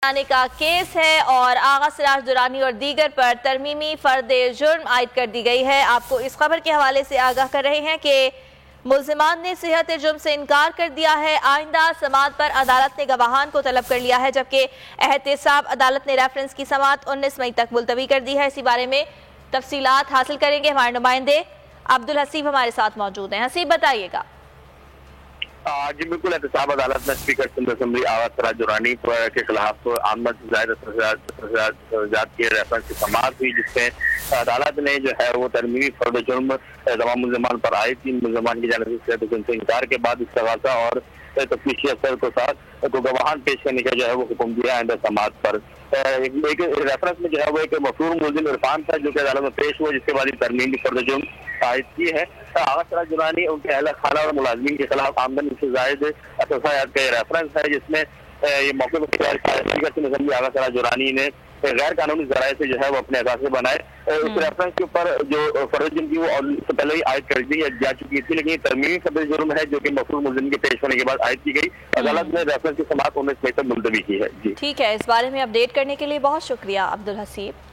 आने का केस है और आगा सिराज दुरानी और दीगर पर तरमीमी फर्द जुर्म आयद कर दी गई है। आपको इस खबर के हवाले से आगाह कर रहे हैं कि मुल्जिमान ने सिहत जुर्म से इनकार कर दिया है। आइंदा समाअत पर अदालत ने गवाहान को तलब कर लिया है, जबकि एहतसाब अदालत ने रेफरेंस की समाअत 19 मई तक मुलतवी कर दी है। इसी बारे में तफसीलात हासिल करेंगे, हमारे नुमाइंदे अब्दुल हसीब हमारे साथ मौजूद हैं। हसीब, बताइएगा। जी बिल्कुल, एहतसाब अदालत ने स्पीकर सिंध असेंबली आगा सिराज दुरानी के खिलाफ आमद के रेफरेंस की समाअत हुई, जिसमें अदालत ने जो है वो तरमीमी फर्द जुर्म तमाम मुल्जिमान पर आए। 3 मुल्जिमान की जानिब से इनकार के बाद इस्तगासा और तफ्तीशी अफसर को साथ गवाहान पेश करने का जो है वो हुक्म दिया आइंदा समाअत पर। एक रेफरेंस में जो है वो एक मफरूर मुल्जिम इरफान था जो कि अदालत में पेश हुआ, जिसके बाद तरमीमी फर्द जुर्म आयद की है। आगा सिराज दुरानी उनके अहल खाना और मुलाजमीन के खिलाफ आमदनी से जायद असायात का रेफरेंस है, जिसमें ये मौके पर आगा सिराज दुरानी ने गैर कानूनी जराये से जो है वो अपने असासे बनाए। उस रेफरेंस के ऊपर जो फर्ज जुर्म की वो इससे पहले ही आयद कर दी जा चुकी थी, लेकिन तरमीमी फर्ज जुर्म है जो कि मफरूर मुल्जिम के पेश होने के बाद आयद की गई। अदालत ने रेफरेंस की समाअत 19 मई तक मुलतवी की है। जी ठीक है, इस बारे में अपडेट करने के लिए बहुत शुक्रिया अब्दुल हसीब।